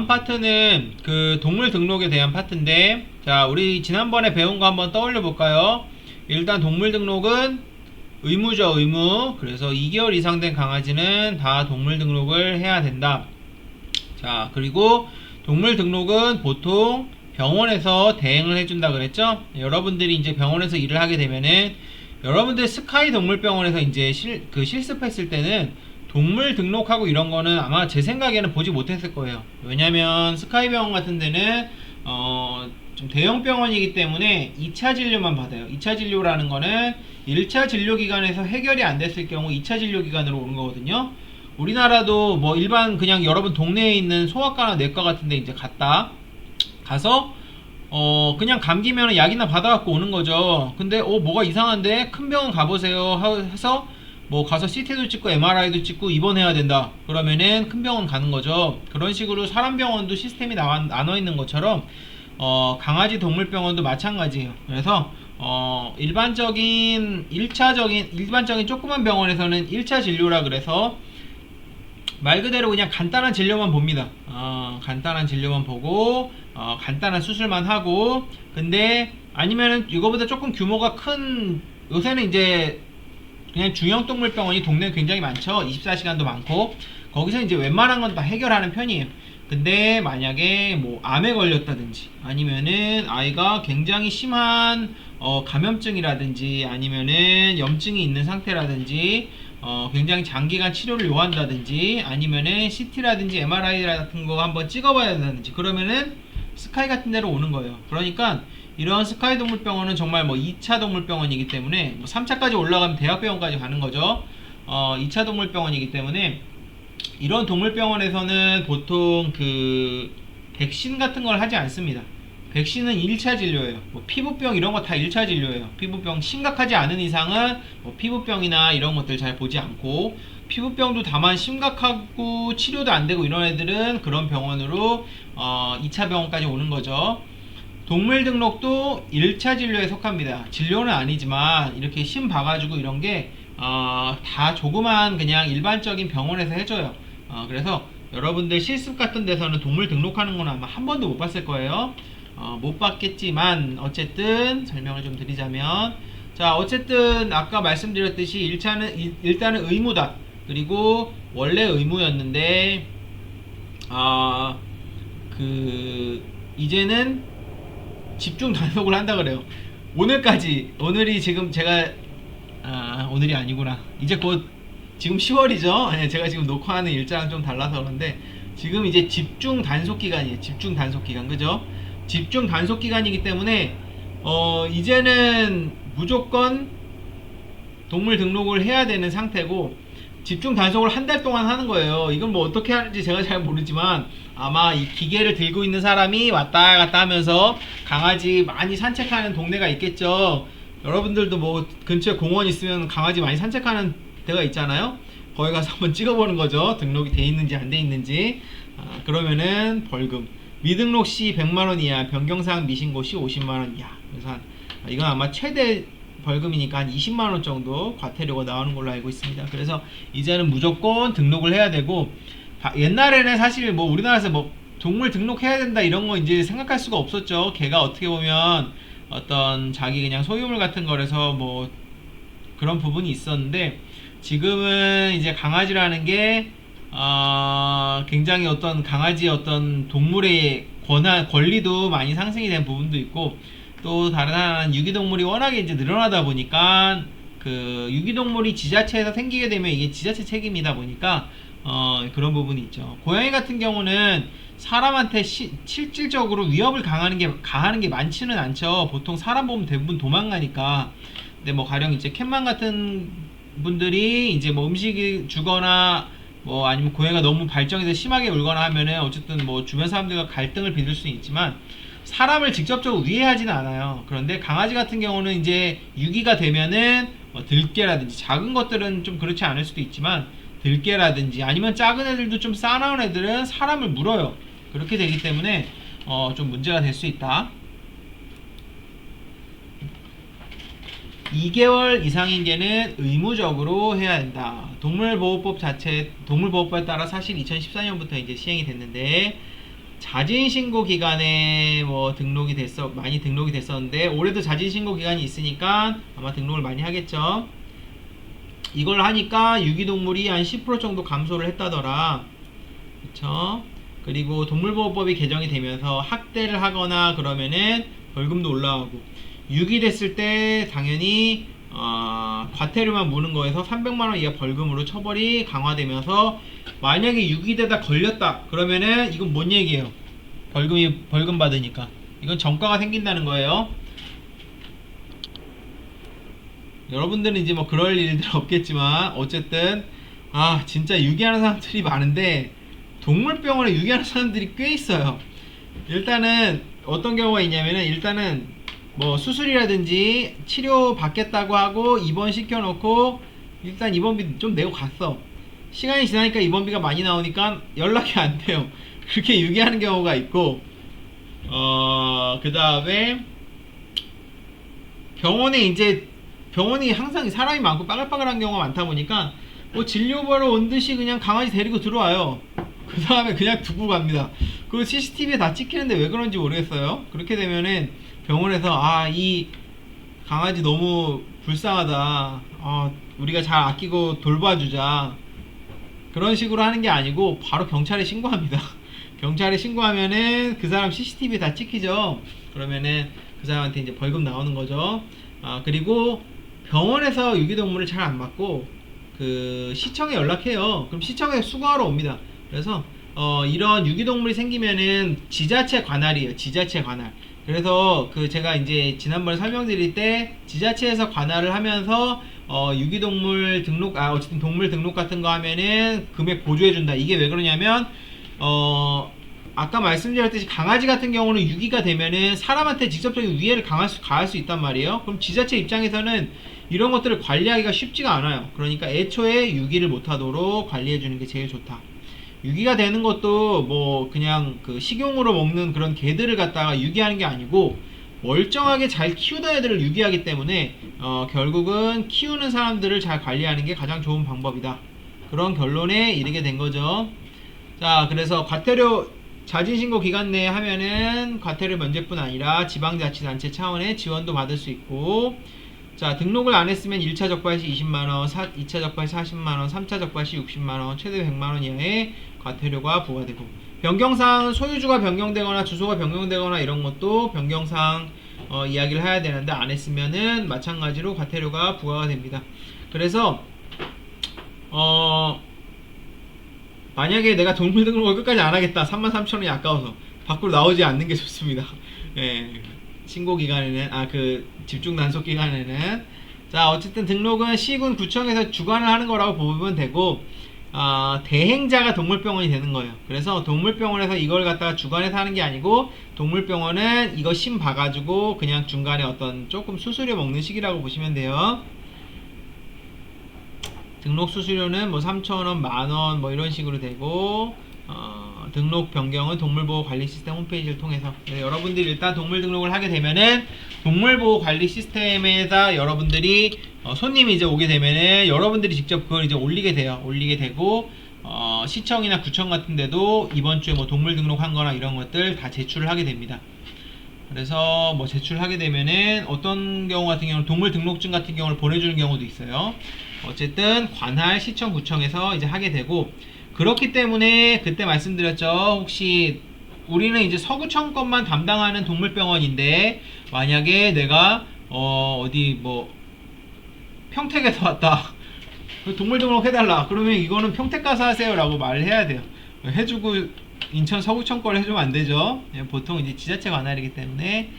다음 파트는 그 동물 등록에 대한 파트인데, 자, 우리 지난번에 배운 거 한번 떠올려 볼까요? 일단 동물 등록은 의무죠, 의무. 그래서 2개월 이상 된 강아지는 다 동물 등록을 해야 된다. 자, 그리고 동물 등록은 보통 병원에서 대행을 해준다 그랬죠? 여러분들이 이제 병원에서 일을 하게 되면은, 여러분들 스카이 동물병원에서 이제 실습했을 때는 동물 등록하고 이런 거는 아마 제 생각에는 보지 못했을 거예요. 왜냐면 스카이 병원 같은 데는 좀 대형 병원이기 때문에 2차 진료만 받아요. 2차 진료라는 거는 1차 진료 기간에서 해결이 안 됐을 경우 2차 진료 기간으로 오는 거거든요. 우리나라도 뭐 일반 그냥 여러분 동네에 있는 소아과나 내과 같은 데 이제 가서 그냥 감기면 약이나 받아갖고 오는 거죠. 근데 뭐가 이상한데 큰 병원 가보세요 해서 뭐 가서 CT도 찍고 MRI도 찍고 입원해야 된다 그러면은 큰 병원 가는 거죠. 그런 식으로 사람 병원도 시스템이 나눠 있는 것처럼 강아지 동물병원도 마찬가지예요. 그래서 일반적인 조그만 병원에서는 1차 진료라 그래서 말 그대로 그냥 간단한 진료만 봅니다. 간단한 진료만 보고 간단한 수술만 하고, 근데 아니면은 이거보다 조금 규모가 큰, 요새는 이제 그냥 중형동물병원이 동네에 굉장히 많죠. 24시간도 많고 거기서 이제 웬만한 건 다 해결하는 편이에요. 근데 만약에 뭐 암에 걸렸다든지 아니면은 아이가 굉장히 심한 감염증이라든지 아니면은 염증이 있는 상태라든지 굉장히 장기간 치료를 요한다든지 아니면은 CT라든지 MRI 같은 거 한번 찍어봐야 된다든지 그러면은 스카이 같은 데로 오는 거예요. 그러니까 이런 스카이 동물병원은 정말 뭐 2차 동물병원이기 때문에 뭐 3차까지 올라가면 대학병원까지 가는 거죠. 2차 동물병원이기 때문에 이런 동물병원에서는 보통 그 백신 같은 걸 하지 않습니다. 백신은 1차 진료예요. 뭐 피부병 이런 거 다 1차 진료예요. 피부병 심각하지 않은 이상은 뭐 피부병이나 이런 것들 잘 보지 않고, 피부병도 다만 심각하고 치료도 안 되고 이런 애들은 그런 병원으로 2차 병원까지 오는 거죠. 동물 등록도 1차 진료에 속합니다. 진료는 아니지만 이렇게 심 봐가지고 이런 게 다 조그만 그냥 일반적인 병원에서 해줘요. 그래서 여러분들 실습 같은 데서는 동물 등록하는 건 아마 한 번도 못 봤을 거예요. 못 봤겠지만 어쨌든 설명을 좀 드리자면, 자, 어쨌든 아까 말씀드렸듯이 일단은 의무다. 그리고 원래 의무였는데 이제는 집중 단속을 한다 그래요. 오늘이 지금 제가 오늘이 아니구나. 이제 곧 지금 10월이죠. 네, 제가 지금 녹화하는 일자랑 좀 달라서 그런데 지금 이제 집중 단속 기간이에요. 집중 단속 기간, 그죠? 집중 단속 기간이기 때문에 이제는 무조건 동물 등록을 해야 되는 상태고, 집중 단속을 한 달 동안 하는 거예요. 이건 뭐 어떻게 하는지 제가 잘 모르지만 아마 이 기계를 들고 있는 사람이 왔다 갔다 하면서 강아지 많이 산책하는 동네가 있겠죠. 여러분들도 뭐 근처에 공원 있으면 강아지 많이 산책하는 데가 있잖아요. 거기 가서 한번 찍어보는 거죠. 등록이 돼 있는지 안 돼 있는지. 그러면은 벌금, 미등록 시 100만원 이하, 변경사항 미신고 시 50만원 이하. 그래서 이건 아마 최대 벌금이니까 한 20만원 정도 과태료가 나오는 걸로 알고 있습니다. 그래서 이제는 무조건 등록을 해야 되고, 옛날에는 사실 뭐 우리나라에서 뭐 동물 등록해야 된다 이런 거 이제 생각할 수가 없었죠. 걔가 어떻게 보면 어떤 자기 그냥 소유물 같은 거라서 뭐 그런 부분이 있었는데, 지금은 이제 강아지라는 게 굉장히 어떤 강아지의 어떤 동물의 권리도 많이 상승이 된 부분도 있고, 또 다른 하나는 유기동물이 워낙에 이제 늘어나다 보니까 그 유기동물이 지자체에서 생기게 되면 이게 지자체 책임이다 보니까 그런 부분이 있죠. 고양이 같은 경우는 사람한테 실질적으로 위협을 가하는 게 많지는 않죠. 보통 사람 보면 대부분 도망가니까. 근데 뭐 가령 이제 캣맘 같은 분들이 이제 뭐 음식을 주거나 뭐 아니면 고양이가 너무 발정이 돼 심하게 울거나 하면은 어쨌든 뭐 주변 사람들과 갈등을 빚을 수는 있지만 사람을 직접적으로 위해하지는 않아요. 그런데 강아지 같은 경우는 이제 유기가 되면은 들개라든지 작은 것들은 좀 그렇지 않을 수도 있지만 들개라든지 아니면 작은 애들도 좀 싸나운 애들은 사람을 물어요. 그렇게 되기 때문에 좀 문제가 될 수 있다. 2개월 이상인 개는 의무적으로 해야 된다. 동물보호법에 따라 사실 2014년부터 이제 시행이 됐는데, 자진 신고 기간에 뭐 등록이 됐어 많이 등록이 됐었는데 올해도 자진 신고 기간이 있으니까 아마 등록을 많이 하겠죠. 이걸 하니까 유기동물이 한 10% 정도 감소를 했다더라. 그쵸? 그리고 동물보호법이 개정이 되면서 학대를 하거나 그러면은 벌금도 올라가고, 유기됐을 때 당연히 과태료만 무는 거에서 300만원 이하 벌금으로 처벌이 강화되면서, 만약에 유기되다 걸렸다 그러면은 이건 뭔 얘기예요? 벌금 받으니까 이건 전과가 생긴다는 거예요. 여러분들은 이제 뭐 그럴 일들 없겠지만 어쨌든 진짜 유기하는 사람들이 많은데 동물병원에 유기하는 사람들이 꽤 있어요. 일단은 어떤 경우가 있냐면은, 일단은 뭐 수술이라든지 치료 받겠다고 하고 입원 시켜놓고 일단 입원비 좀 내고 갔어. 시간이 지나니까 입원비가 많이 나오니까 연락이 안 돼요. 그렇게 유기하는 경우가 있고, 그 다음에 병원이 항상 사람이 많고 빠글빠글한 경우가 많다 보니까 뭐 진료 보러 온 듯이 그냥 강아지 데리고 들어와요. 그 다음에 그냥 두고 갑니다. 그 CCTV에 다 찍히는데 왜 그런지 모르겠어요. 그렇게 되면은 병원에서 이 강아지 너무 불쌍하다, 우리가 잘 아끼고 돌봐주자, 그런 식으로 하는 게 아니고 바로 경찰에 신고합니다. 경찰에 신고하면은 그 사람 CCTV에 다 찍히죠. 그러면은 그 사람한테 이제 벌금 나오는 거죠. 그리고 병원에서 유기동물을 잘 안 맞고 그 시청에 연락해요. 그럼 시청에 수거하러 옵니다. 그래서 이런 유기동물이 생기면은 지자체 관할이에요. 지자체 관할. 그래서 그 제가 이제 지난번에 설명드릴 때 지자체에서 관할을 하면서 유기동물 등록, 어쨌든 동물 등록 같은 거 하면은 금액 보조해준다. 이게 왜 그러냐면 아까 말씀드렸듯이 강아지 같은 경우는 유기가 되면은 사람한테 직접적인 위해를 가할 수 있단 말이에요. 그럼 지자체 입장에서는 이런 것들을 관리하기가 쉽지가 않아요. 그러니까 애초에 유기를 못하도록 관리해주는 게 제일 좋다. 유기가 되는 것도 뭐 그냥 그 식용으로 먹는 그런 개들을 갖다가 유기하는 게 아니고 멀쩡하게 잘 키우던 애들을 유기하기 때문에 결국은 키우는 사람들을 잘 관리하는 게 가장 좋은 방법이다. 그런 결론에 이르게 된 거죠. 자, 그래서 과태료 자진신고 기간 내에 하면은 과태료 면제뿐 아니라 지방자치단체 차원의 지원도 받을 수 있고, 자, 등록을 안 했으면 1차 적발 시 20만원, 2차 적발 시 40만원, 3차 적발 시 60만원, 최대 100만원 이하의 과태료가 부과되고, 변경사항은 소유주가 변경되거나 주소가 변경되거나 이런 것도 변경사항 이야기를 해야 되는데 안 했으면은 마찬가지로 과태료가 부과가 됩니다. 그래서 만약에 내가 동물 등록을 끝까지 안 하겠다, 33,000원이 아까워서 밖으로 나오지 않는 게 좋습니다. 예, 신고 기간에는, 그 집중 단속 기간에는. 자, 어쨌든 등록은 시군 구청에서 주관을 하는 거라고 보면 되고, 대행자가 동물병원이 되는 거예요. 그래서 동물병원에서 이걸 갖다가 주관해서 하는 게 아니고 동물병원은 이거 심 봐가지고 그냥 중간에 어떤 조금 수수료 먹는 식이라고 보시면 돼요. 등록 수수료는 뭐 3,000원, 만원 뭐 이런 식으로 되고, 등록 변경은 동물보호관리 시스템 홈페이지를 통해서. 여러분들이 일단 동물 등록을 하게 되면은 동물보호관리 시스템에다 여러분들이 손님이 이제 오게 되면은 여러분들이 직접 그걸 이제 올리게 되고, 시청이나 구청 같은 데도 이번 주에 뭐 동물 등록한 거나 이런 것들 다 제출을 하게 됩니다. 그래서 뭐 제출하게 되면은 어떤 경우 같은 경우는 동물 등록증 같은 경우를 보내주는 경우도 있어요. 어쨌든 관할 시청 구청에서 이제 하게 되고, 그렇기 때문에 그때 말씀드렸죠. 혹시 우리는 이제 서구청 것만 담당하는 동물병원인데 만약에 내가 어디 뭐 평택에서 왔다, 동물 등록 해달라 그러면 이거는 평택 가서 하세요 라고 말을 해야 돼요. 해주고 인천 서구청 걸 해주면 안 되죠. 보통 이제 지자체 관할이기 때문에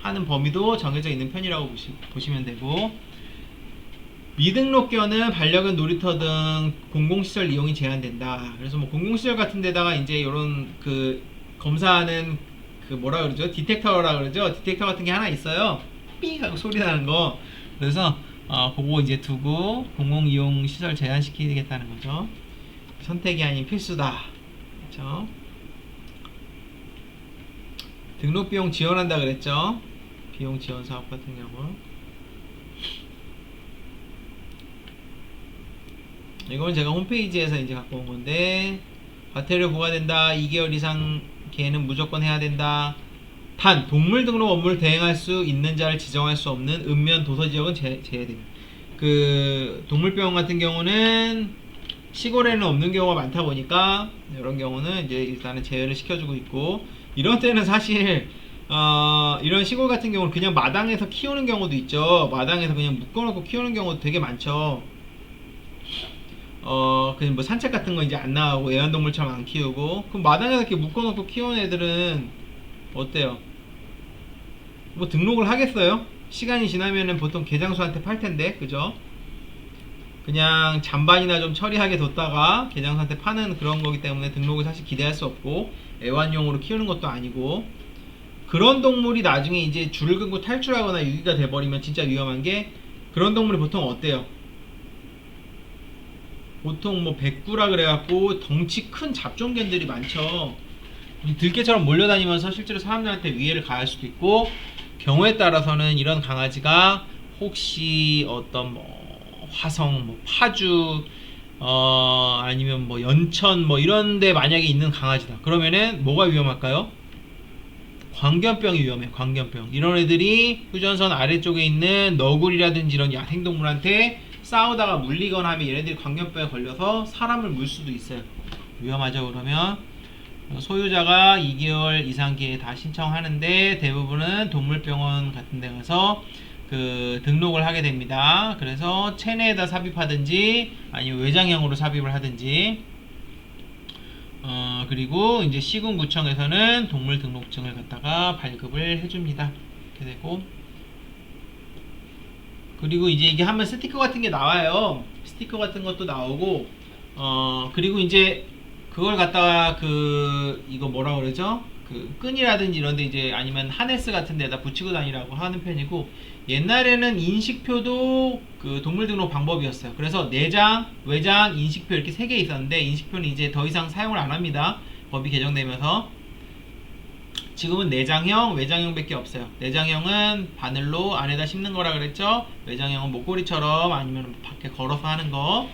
하는 범위도 정해져 있는 편이라고 보시면 되고, 미등록견은 반려견 놀이터 등 공공시설 이용이 제한된다. 그래서 뭐 공공시설 같은 데다가 이제 요런 그 검사하는 그 뭐라 그러죠? 디텍터라 그러죠? 디텍터 같은 게 하나 있어요. 삐 하고 소리 나는 거. 그래서 그거 이제 두고 공공이용 시설 제한시키겠다는 거죠. 선택이 아닌 필수다. 그렇죠? 등록 비용 지원한다 그랬죠? 비용 지원 사업 같은 경우. 이건 제가 홈페이지에서 이제 갖고 온 건데, 과태료 부과된다. 2개월 이상 걔는 무조건 해야 된다. 단 동물 등록 업무를 대행할 수 있는 자를 지정할 수 없는 읍면 도서 지역은 제외됩니다. 그 동물병원 같은 경우는 시골에는 없는 경우가 많다 보니까 이런 경우는 이제 일단은 제외를 시켜주고 있고, 이런 때는 사실 이런 시골 같은 경우는 그냥 마당에서 키우는 경우도 있죠. 마당에서 그냥 묶어놓고 키우는 경우도 되게 많죠. 그냥 뭐 산책 같은 거 이제 안 나가고 애완동물처럼 안 키우고, 그럼 마당에서 이렇게 묶어놓고 키우는 애들은 어때요? 뭐 등록을 하겠어요? 시간이 지나면은 보통 개장수한테 팔 텐데, 그죠? 그냥 잔반이나 좀 처리하게 뒀다가 개장수한테 파는 그런 거기 때문에 등록을 사실 기대할 수 없고, 애완용으로 키우는 것도 아니고, 그런 동물이 나중에 이제 줄을 끊고 탈출하거나 유기가 돼버리면 진짜 위험한 게, 그런 동물이 보통 어때요? 보통 뭐 백구라 그래갖고 덩치 큰 잡종견들이 많죠. 들개처럼 몰려다니면서 실제로 사람들한테 위해를 가할 수도 있고, 경우에 따라서는 이런 강아지가 혹시 어떤 뭐 화성, 뭐 파주, 아니면 뭐 연천 뭐 이런데 만약에 있는 강아지다. 그러면은 뭐가 위험할까요? 광견병이 위험해. 광견병. 이런 애들이 휴전선 아래쪽에 있는 너구리라든지 이런 야생동물한테 싸우다가 물리거나 하면 얘네들이 광견병에 걸려서 사람을 물 수도 있어요. 위험하죠. 그러면 소유자가 2개월 이상기에 다 신청하는데, 대부분은 동물병원 같은 데 가서 그 등록을 하게 됩니다. 그래서 체내에다 삽입하든지 아니면 외장형으로 삽입을 하든지, 그리고 이제 시군구청에서는 동물 등록증을 갖다가 발급을 해줍니다. 이렇게 되고, 그리고 이제 이게 하면 스티커 같은 게 나와요. 스티커 같은 것도 나오고, 그리고 이제 그걸 갖다가 이거 뭐라 그러죠? 그 끈이라든지 이런데 이제 아니면 하네스 같은 데다 붙이고 다니라고 하는 편이고, 옛날에는 인식표도 그 동물 등록 방법이었어요. 그래서 내장, 외장, 인식표 이렇게 3개 있었는데, 인식표는 이제 더 이상 사용을 안 합니다. 법이 개정되면서. 지금은 내장형, 외장형 밖에 없어요. 내장형은 바늘로 안에다 심는 거라 그랬죠? 외장형은 목걸이처럼 아니면 밖에 걸어서 하는 거.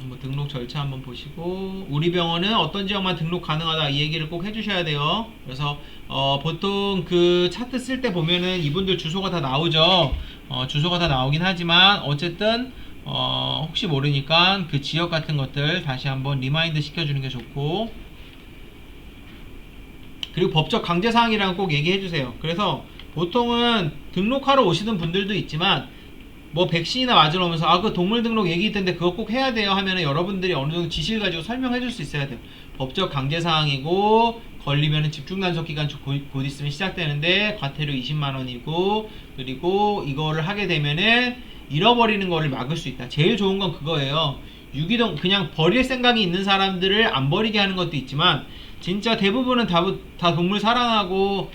뭐 등록 절차 한번 보시고, 우리 병원은 어떤 지역만 등록 가능하다, 이 얘기를 꼭 해주셔야 돼요. 그래서 보통 그 차트 쓸 때 보면은 이분들 주소가 다 나오죠. 주소가 다 나오긴 하지만 어쨌든 혹시 모르니까 그 지역 같은 것들 다시 한번 리마인드 시켜주는 게 좋고, 그리고 법적 강제사항이랑 꼭 얘기해주세요. 그래서 보통은 등록하러 오시는 분들도 있지만, 뭐 백신이나 맞으러 오면서 그 동물 등록 얘기 있던데 그거 꼭 해야 돼요 하면은 여러분들이 어느 정도 지시를 가지고 설명해 줄 수 있어야 돼요. 법적 강제사항이고, 걸리면은 집중단속 기간 곧 있으면 시작되는데 과태료 20만원이고, 그리고 이거를 하게 되면은 잃어버리는 거를 막을 수 있다. 제일 좋은 건 그거예요. 유기동 그냥 버릴 생각이 있는 사람들을 안 버리게 하는 것도 있지만, 진짜 대부분은 다 동물 사랑하고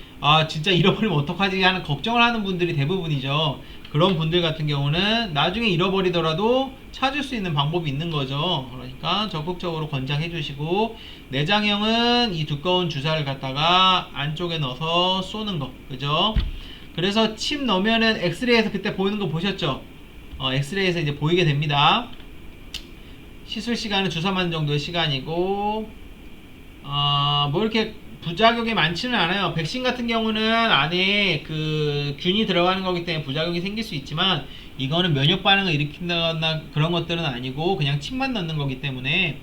진짜 잃어버리면 어떡하지 하는 걱정을 하는 분들이 대부분이죠. 그런 분들 같은 경우는 나중에 잃어버리더라도 찾을 수 있는 방법이 있는 거죠. 그러니까 적극적으로 권장해 주시고, 내장형은 이 두꺼운 주사를 갖다가 안쪽에 넣어서 쏘는 거, 그죠? 그래서 칩 넣으면은 엑스레이에서 그때 보이는 거 보셨죠? 엑스레이에서 이제 보이게 됩니다. 시술 시간은 주사 맞는 정도의 시간이고, 뭐 이렇게 부작용이 많지는 않아요. 백신 같은 경우는 안에 그 균이 들어가는 거기 때문에 부작용이 생길 수 있지만, 이거는 면역 반응을 일으킨다거나 그런 것들은 아니고 그냥 칩만 넣는 거기 때문에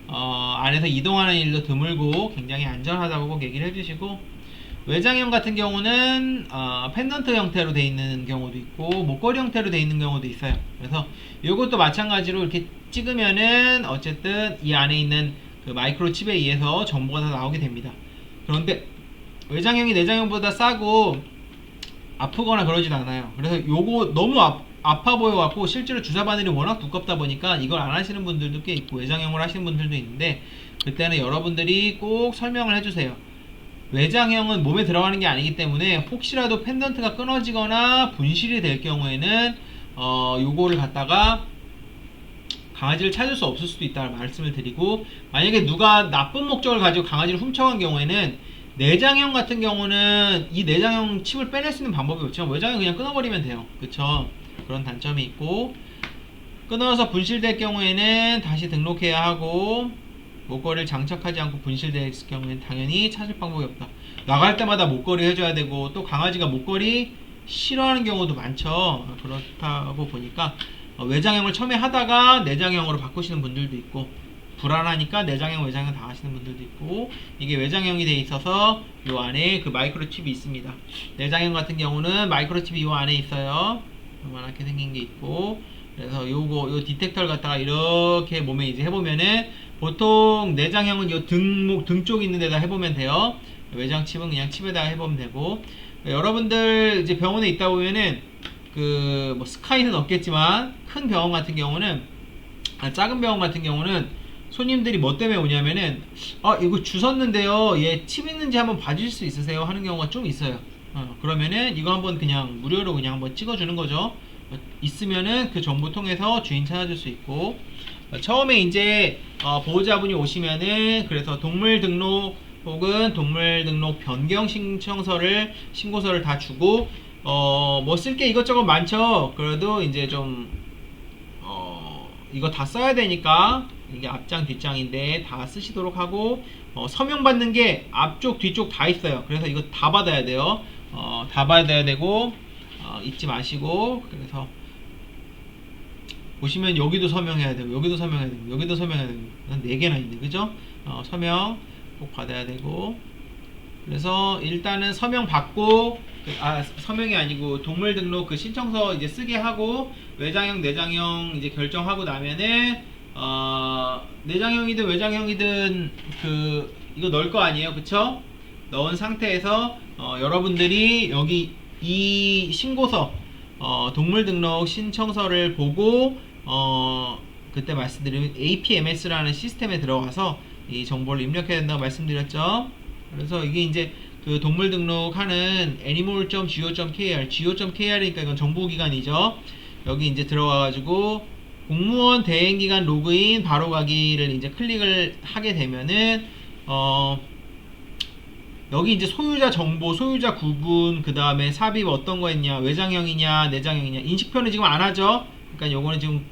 안에서 이동하는 일도 드물고 굉장히 안전하다고 꼭 얘기를 해주시고, 외장형 같은 경우는 펜던트 형태로 돼 있는 경우도 있고 목걸이 형태로 돼 있는 경우도 있어요. 그래서 이것도 마찬가지로 이렇게 찍으면은 어쨌든 이 안에 있는 그 마이크로칩에 의해서 정보가 다 나오게 됩니다. 그런데 외장형이 내장형보다 싸고 아프거나 그러진 않아요. 그래서 요거 너무 아파 보여갖고 실제로 주사 바늘이 워낙 두껍다 보니까 이걸 안 하시는 분들도 꽤 있고 외장형을 하시는 분들도 있는데, 그때는 여러분들이 꼭 설명을 해주세요. 외장형은 몸에 들어가는 게 아니기 때문에 혹시라도 펜던트가 끊어지거나 분실이 될 경우에는 요거를 갖다가 강아지를 찾을 수 없을 수도 있다는 말씀을 드리고, 만약에 누가 나쁜 목적을 가지고 강아지를 훔쳐간 경우에는 내장형 같은 경우는 이 내장형 칩을 빼낼 수 있는 방법이 없지만 외장형 그냥 끊어버리면 돼요. 그쵸? 그런 단점이 있고, 끊어서 분실될 경우에는 다시 등록해야 하고, 목걸이를 장착하지 않고 분실되어 있을 경우에는 당연히 찾을 방법이 없다. 나갈 때마다 목걸이 해줘야 되고, 또 강아지가 목걸이 싫어하는 경우도 많죠. 그렇다고 보니까 외장형을 처음에 하다가 내장형으로 바꾸시는 분들도 있고, 불안하니까 내장형, 외장형 다 하시는 분들도 있고, 이게 외장형이 돼 있어서 요 안에 그 마이크로칩이 있습니다. 내장형 같은 경우는 마이크로칩이 요 안에 있어요. 요만하게 생긴 게 있고, 그래서 요 디텍터를 갖다가 이렇게 몸에 이제 해보면은, 보통 내장형은 요 등 쪽 있는 데다 해보면 돼요. 외장 칩은 그냥 칩에다가 해보면 되고, 여러분들 이제 병원에 있다 보면은 그 뭐 스카이는 없겠지만 큰 병원 같은 경우는, 작은 병원 같은 경우는 손님들이 뭐 때문에 오냐면은, 이거 주웠는데요, 얘 칩 있는지 한번 봐주실 수 있으세요 하는 경우가 좀 있어요. 그러면은 이거 한번 그냥 무료로 그냥 한번 찍어주는 거죠. 있으면은 그 정보 통해서 주인 찾아줄 수 있고, 처음에 이제 보호자분이 오시면은, 그래서 동물 등록 혹은 동물 등록 변경 신고서를 다 주고, 뭐 쓸 게 이것저것 많죠. 그래도 이제 좀 이거 다 써야 되니까, 이게 앞장 뒷장인데 다 쓰시도록 하고, 서명 받는 게 앞쪽 뒤쪽 다 있어요. 그래서 이거 다 받아야 돼요. 다 받아야 되고, 잊지 마시고, 그래서 보시면 여기도 서명해야 되고, 여기도 서명해야 되고, 여기도 서명해야 되고, 한 4개나 있네, 그죠? 서명 꼭 받아야 되고, 그래서 일단은 서명 받고, 서명이 아니고 동물 등록 그 신청서 이제 쓰게 하고, 외장형, 내장형 이제 결정하고 나면은, 내장형이든 외장형이든 이거 넣을 거 아니에요, 그쵸? 넣은 상태에서 여러분들이 여기 이 신고서, 동물 등록 신청서를 보고, 그때 말씀드린 APMS라는 시스템에 들어가서 이 정보를 입력해야 된다고 말씀드렸죠. 그래서 이게 이제 그 동물 등록하는 animal.go.kr이니까 이건 정보기관이죠. 여기 이제 들어가가지고 공무원 대행기관 로그인 바로 가기를 이제 클릭을 하게 되면은, 여기 이제 소유자 정보, 소유자 구분, 그 다음에 삽입 어떤 거 했냐, 외장형이냐, 내장형이냐, 인식표는 지금 안 하죠. 그러니까 요거는 지금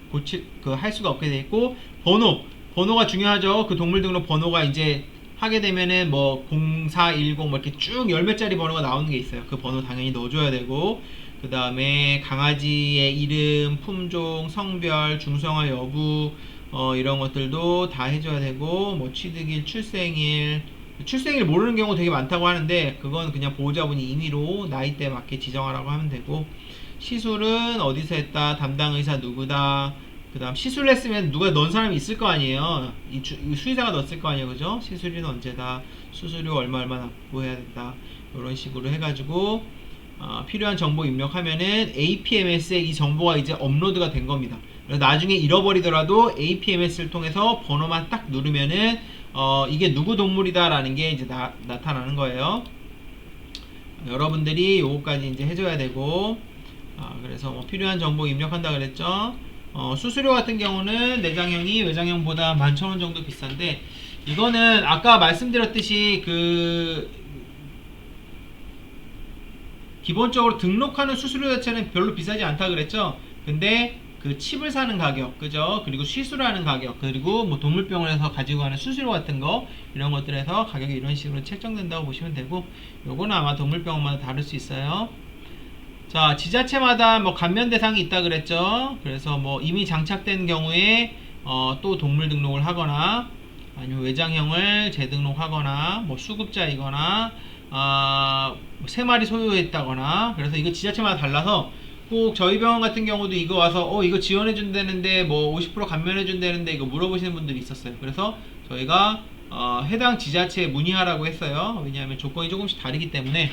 할 수가 없게 돼 있고, 번호가 중요하죠. 그 동물 등록 번호가 이제 하게 되면은 뭐 0410 뭐 이렇게 쭉 열 몇 자리 번호가 나오는 게 있어요. 그 번호 당연히 넣어줘야 되고, 그 다음에 강아지의 이름, 품종, 성별, 중성화 여부, 이런 것들도 다 해줘야 되고, 뭐 취득일, 출생일 모르는 경우 되게 많다고 하는데, 그건 그냥 보호자분이 임의로 나이대에 맞게 지정하라고 하면 되고, 시술은 어디서 했다, 담당 의사 누구다, 그 다음 시술을 했으면 누가 넣은 사람이 있을 거 아니에요. 이 수의사가 넣었을 거 아니에요, 그죠? 시술일은 언제다, 수수료 얼마 납부해야 된다, 이런 식으로 해가지고 필요한 정보 입력하면은 APMS에 이 정보가 이제 업로드가 된 겁니다. 그래서 나중에 잃어버리더라도 APMS를 통해서 번호만 딱 누르면은 이게 누구 동물이다 라는 게 이제 나타나는 거예요. 여러분들이 요거까지 이제 해줘야 되고, 그래서 뭐 필요한 정보 입력한다 그랬죠. 수수료 같은 경우는 내장형이 외장형보다 11,000원 정도 비싼데, 이거는 아까 말씀드렸듯이 기본적으로 등록하는 수수료 자체는 별로 비싸지 않다 그랬죠. 근데 그 칩을 사는 가격, 그죠? 그리고 시술하는 가격, 그리고 뭐 동물병원에서 가지고 가는 수수료 같은 거, 이런 것들에서 가격이 이런 식으로 책정된다고 보시면 되고, 요거는 아마 동물병원마다 다를 수 있어요. 자, 지자체마다 뭐 감면 대상이 있다 그랬죠. 그래서 뭐 이미 장착된 경우에 또 동물 등록을 하거나, 아니면 외장형을 재등록하거나, 뭐 수급자이거나, 뭐 3마리 소유했다거나, 그래서 이거 지자체마다 달라서, 꼭 저희 병원 같은 경우도 이거 와서 이거 지원해 준다는데, 뭐 50% 감면해 준다는데, 이거 물어보시는 분들이 있었어요. 그래서 저희가 해당 지자체에 문의하라고 했어요. 왜냐하면 조건이 조금씩 다르기 때문에,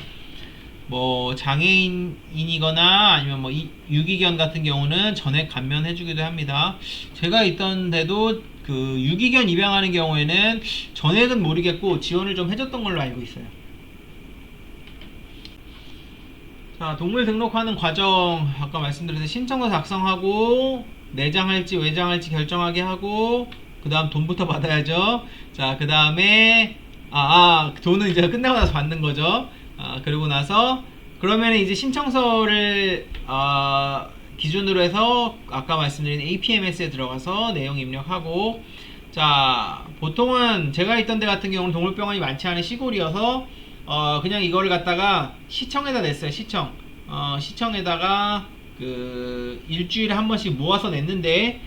뭐 장애인이거나 아니면 뭐 유기견 같은 경우는 전액 감면해 주기도 합니다. 제가 있던 데도 그 유기견 입양하는 경우에는 전액은 모르겠고 지원을 좀 해줬던 걸로 알고 있어요. 자, 동물 등록하는 과정, 아까 말씀드렸듯이 신청서 작성하고, 내장할지 외장할지 결정하게 하고, 그 다음 돈부터 받아야죠. 자, 그 다음에 돈은 이제 끝나고 나서 받는 거죠. 그리고 나서 그러면 이제 신청서를 기준으로 해서 아까 말씀드린 APMS에 들어가서 내용 입력하고, 자, 보통은 제가 있던 데 같은 경우는 동물병원이 많지 않은 시골이어서 그냥 이거를 갖다가 시청에다 냈어요. 시청에다가 그 일주일에 한 번씩 모아서 냈는데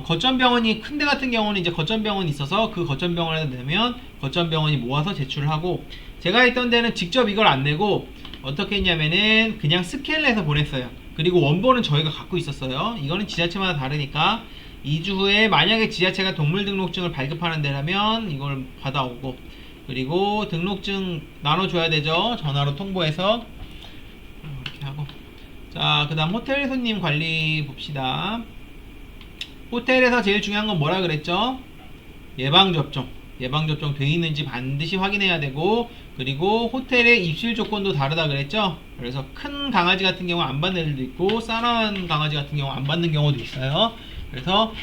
거점병원이 큰 데 같은 경우는 이제 거점병원이 있어서 그 거점병원에다 내면 거점병원이 모아서 제출을 하고, 제가 있던 데는 직접 이걸 안 내고 어떻게 했냐면은 그냥 스캔을 해서 보냈어요. 그리고 원본은 저희가 갖고 있었어요. 이거는 지자체마다 다르니까 2주 후에 만약에 지자체가 동물등록증을 발급하는 데라면 이걸 받아오고, 그리고 등록증 나눠줘야 되죠. 전화로 통보해서 이렇게 하고. 자, 그 다음 호텔 손님 관리 봅시다. 호텔에서 제일 중요한 건 뭐라 그랬죠? 예방접종. 예방접종 돼 있는지 반드시 확인해야 되고, 그리고 호텔의 입실 조건도 다르다 그랬죠? 그래서 큰 강아지 같은 경우 안 받는 애들도 있고, 싸나운 강아지 같은 경우 안 받는 경우도 있어요. 그래서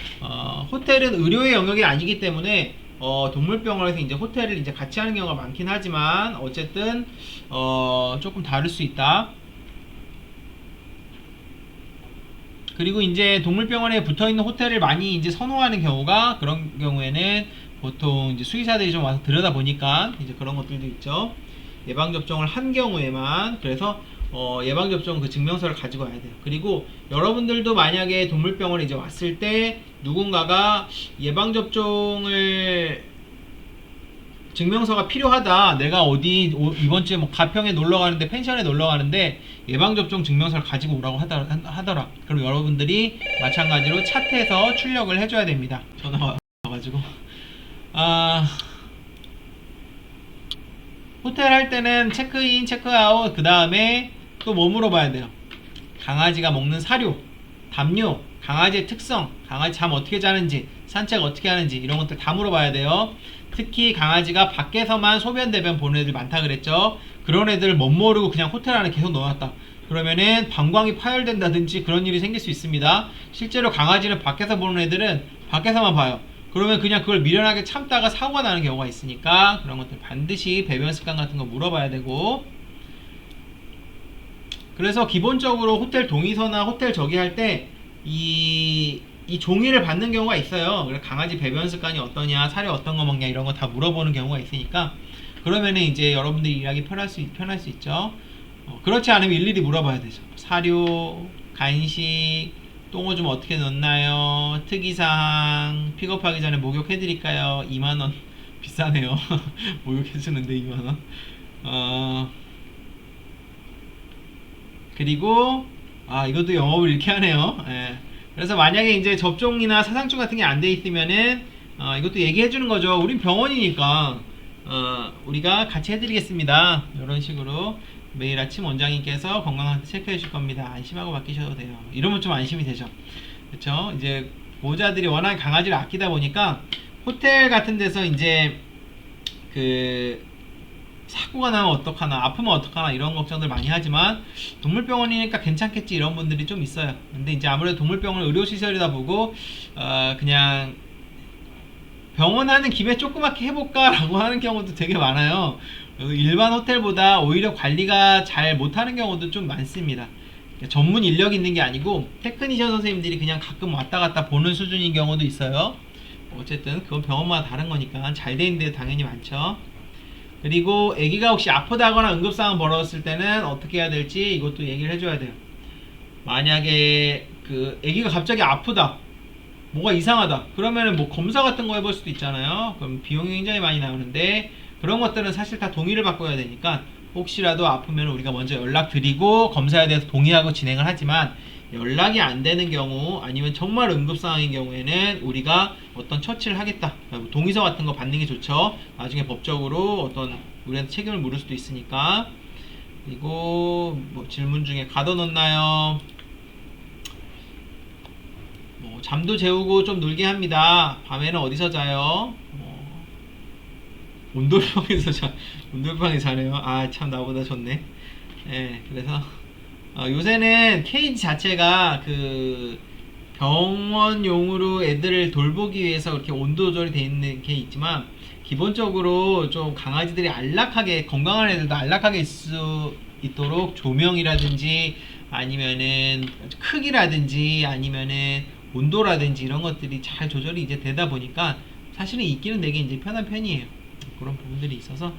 호텔은 의료의 영역이 아니기 때문에 동물병원에서 이제 호텔을 이제 같이 하는 경우가 많긴 하지만 어쨌든 조금 다를 수 있다. 그리고 이제 동물병원에 붙어 있는 호텔을 많이 이제 선호하는 경우가, 그런 경우에는 보통 이제 수의사들이 좀 와서 들여다 보니까 이제 그런 것들도 있죠. 예방접종을 한 경우에만. 그래서 예방접종 그 증명서를 가지고 와야 돼요. 그리고 여러분들도 만약에 동물병원에 이제 왔을 때 누군가가 예방접종을 증명서가 필요하다, 내가 어디 이번 주에 뭐 가평에 놀러 가는데, 펜션에 놀러 가는데 예방접종 증명서를 가지고 오라고 하더라. 그럼 여러분들이 마찬가지로 차트에서 출력을 해줘야 됩니다. 전화 와가지고 호텔 할 때는 체크인, 체크아웃, 그 다음에 또 뭐 물어봐야 돼요? 강아지가 먹는 사료, 담요, 강아지의 특성, 강아지 잠 어떻게 자는지, 산책 어떻게 하는지, 이런 것들 다 물어봐야 돼요. 특히 강아지가 밖에서만 소변 대변 보는 애들 많다 그랬죠. 그런 애들 멋 모르고 그냥 호텔 안에 계속 넣어놨다, 그러면은 방광이 파열된다든지 그런 일이 생길 수 있습니다. 실제로 강아지는 밖에서 보는 애들은 밖에서만 봐요. 그러면 그냥 그걸 미련하게 참다가 사고가 나는 경우가 있으니까 그런 것들 반드시 배변 습관 같은 거 물어봐야 되고, 그래서 기본적으로 호텔 동의서나 호텔 저기 할 때 이 종이를 받는 경우가 있어요. 그래서 강아지 배변 습관이 어떠냐, 사료 어떤 거 먹냐, 이런 거 다 물어보는 경우가 있으니까, 그러면은 이제 여러분들이 일하기 편할 수 있죠. 그렇지 않으면 일일이 물어봐야 되죠. 사료, 간식, 똥오줌 어떻게 넣나요? 특이사항, 픽업하기 전에 목욕해드릴까요? 2만원. 비싸네요. 목욕해주는데 2만원. 그리고 이것도 영업을 이렇게 하네요. 예. 그래서 만약에 이제 접종이나 사상충 같은 게 안 돼 있으면은 이것도 얘기해 주는 거죠. 우린 병원이니까 우리가 같이 해드리겠습니다. 이런 식으로 매일 아침 원장님께서 건강 상태 체크해 주실 겁니다. 안심하고 맡기셔도 돼요. 이러면 좀 안심이 되죠. 그렇죠? 이제 보호자들이 워낙 강아지를 아끼다 보니까 호텔 같은 데서 이제 그 사고가 나면 어떡하나, 아프면 어떡하나, 이런 걱정들 많이 하지만 동물병원이니까 괜찮겠지, 이런 분들이 좀 있어요. 근데 이제 아무래도 동물병원 의료시설이다 보고 그냥 병원 하는 김에 조그맣게 해볼까 라고 하는 경우도 되게 많아요. 일반 호텔보다 오히려 관리가 잘 못하는 경우도 좀 많습니다. 전문 인력이 있는 게 아니고 테크니션 선생님들이 그냥 가끔 왔다 갔다 보는 수준인 경우도 있어요. 어쨌든 그건 병원마다 다른 거니까 잘 돼 있는 데 당연히 많죠. 그리고 아기가 혹시 아프다거나 응급상황 벌어졌을 때는 어떻게 해야 될지 이것도 얘기를 해줘야 돼요. 만약에 그 아기가 갑자기 아프다, 뭐가 이상하다, 그러면은 뭐 검사 같은 거 해볼 수도 있잖아요. 그럼 비용이 굉장히 많이 나오는데 그런 것들은 사실 다 동의를 받고 해야 되니까, 혹시라도 아프면 우리가 먼저 연락드리고 검사에 대해서 동의하고 진행을 하지만, 연락이 안 되는 경우 아니면 정말 응급 상황인 경우에는 우리가 어떤 처치를 하겠다, 동의서 같은 거 받는 게 좋죠. 나중에 법적으로 어떤 우리한테 책임을 물을 수도 있으니까. 그리고 뭐 질문 중에 가둬놓나요? 뭐 잠도 재우고 좀 놀게 합니다. 밤에는 어디서 자요? 온돌방에 자네요. 참 나보다 좋네. 예, 그래서 요새는 케이지 자체가 그 병원용으로 애들을 돌보기 위해서 그렇게 온도 조절이 되어 있는 게 있지만, 기본적으로 좀 강아지들이 안락하게, 건강한 애들도 안락하게 있을 수 있도록 조명이라든지 아니면은 크기라든지 아니면은 온도라든지 이런 것들이 잘 조절이 이제 되다 보니까 사실은 있기는 되게 이제 편한 편이에요. 그런 부분들이 있어서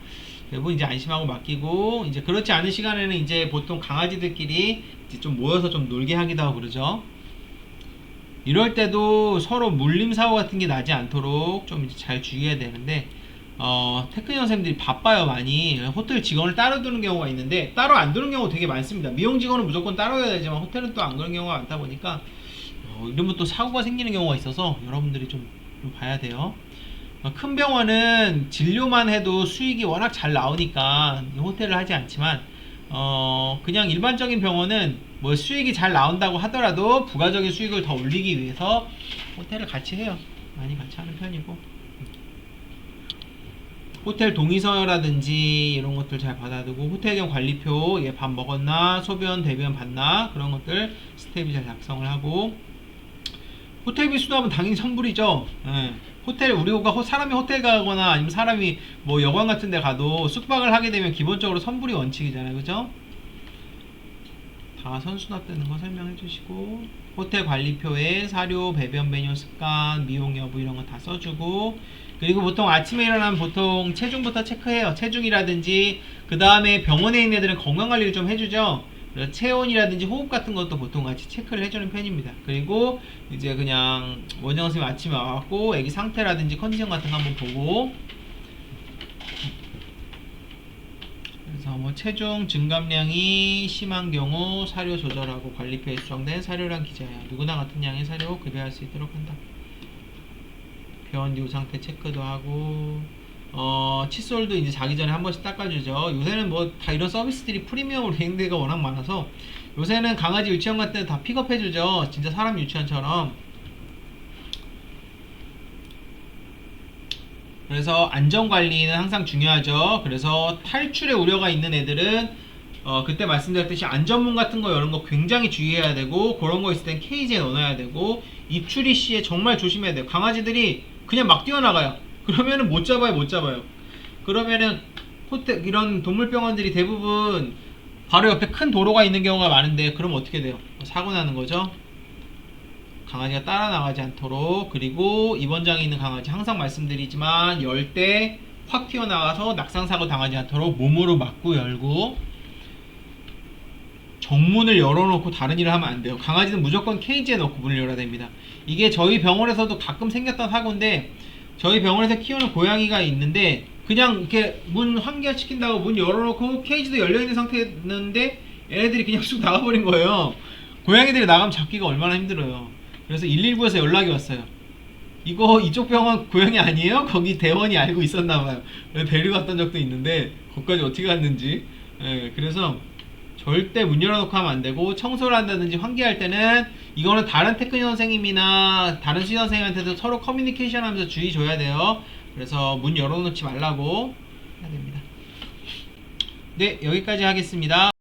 대부분 이제 안심하고 맡기고, 이제 그렇지 않은 시간에는 이제 보통 강아지들끼리 이제 좀 모여서 좀 놀게 하기도 하고 그러죠. 이럴 때도 서로 물림 사고 같은 게 나지 않도록 좀 이제 잘 주의해야 되는데, 테크니 선생님들이 바빠요 많이. 호텔 직원을 따로 두는 경우가 있는데 따로 안 두는 경우 되게 많습니다. 미용 직원은 무조건 따로 해야 되지만 호텔은 또 안 그런 경우가 많다 보니까 이러면 또 사고가 생기는 경우가 있어서 여러분들이 좀 봐야 돼요. 큰 병원은 진료만 해도 수익이 워낙 잘 나오니까 호텔을 하지 않지만, 그냥 일반적인 병원은 뭐 수익이 잘 나온다고 하더라도 부가적인 수익을 더 올리기 위해서 호텔을 같이 해요. 많이 같이 하는 편이고, 호텔 동의서라든지 이런 것들 잘 받아두고, 호텔 겸 관리표, 얘 밥 먹었나, 소변 대변 봤나, 그런 것들 스텝이 잘 작성을 하고. 호텔비 수납은 당연히 선불이죠. 예. 호텔, 우리가 사람이 호텔 가거나 아니면 사람이 뭐 여관 같은 데 가도 숙박을 하게 되면 기본적으로 선불이 원칙이잖아요. 그죠? 다 선수납되는 거 설명해 주시고, 호텔 관리표에 사료, 배변 메뉴, 습관, 미용 여부 이런 거 다 써주고, 그리고 보통 아침에 일어나면 보통 체중부터 체크해요. 체중이라든지, 그 다음에 병원에 있는 애들은 건강관리를 좀 해주죠. 그래서 체온이라든지 호흡 같은 것도 보통 같이 체크를 해주는 편입니다. 그리고 이제 그냥 원장 선생님 아침에 와갖고 애기 상태라든지 컨디션 같은 거 한번 보고, 그래서 뭐 체중 증감량이 심한 경우 사료 조절하고 관리표에 수정된 사료량 기재하여 누구나 같은 양의 사료 급여할 수 있도록 한다. 변 요 상태 체크도 하고, 칫솔도 이제 자기 전에 한 번씩 닦아주죠. 요새는 뭐 다 이런 서비스들이 프리미엄으로 되는 데가 워낙 많아서 요새는 강아지 유치원 같은 데 다 픽업해주죠. 진짜 사람 유치원처럼. 그래서 안전관리는 항상 중요하죠. 그래서 탈출의 우려가 있는 애들은 그때 말씀드렸듯이 안전문 같은 거 이런 거 굉장히 주의해야 되고, 그런 거 있을 땐 케이지에 넣어놔야 되고, 입출이 시에 정말 조심해야 돼요. 강아지들이 그냥 막 뛰어나가요. 그러면은 못 잡아요. 그러면은 호텔 이런 동물병원들이 대부분 바로 옆에 큰 도로가 있는 경우가 많은데, 그럼 어떻게 돼요? 사고 나는 거죠. 강아지가 따라 나가지 않도록. 그리고 입원장에 있는 강아지 항상 말씀드리지만 열 때 확 튀어나가서 낙상사고 당하지 않도록 몸으로 막고 열고, 정문을 열어놓고 다른 일을 하면 안 돼요. 강아지는 무조건 케이지에 넣고 문을 열어야 됩니다. 이게 저희 병원에서도 가끔 생겼던 사고인데, 저희 병원에서 키우는 고양이가 있는데 그냥 이렇게 문 환기시킨다고 문 열어놓고 케이지도 열려있는 상태였는데 얘네들이 그냥 쑥 나가버린 거예요. 고양이들이 나가면 잡기가 얼마나 힘들어요. 그래서 119에서 연락이 왔어요. 이거 이쪽 병원 고양이 아니에요? 거기 대원이 알고 있었나봐요. 데려갔던 적도 있는데 거기까지 어떻게 갔는지. 그래서 절대 문 열어놓고 하면 안 되고, 청소를 한다든지 환기할 때는 이거는 다른 테크니 선생님이나 다른 수의 선생님한테도 서로 커뮤니케이션 하면서 주의 줘야 돼요. 그래서 문 열어놓지 말라고 해야 됩니다. 네, 여기까지 하겠습니다.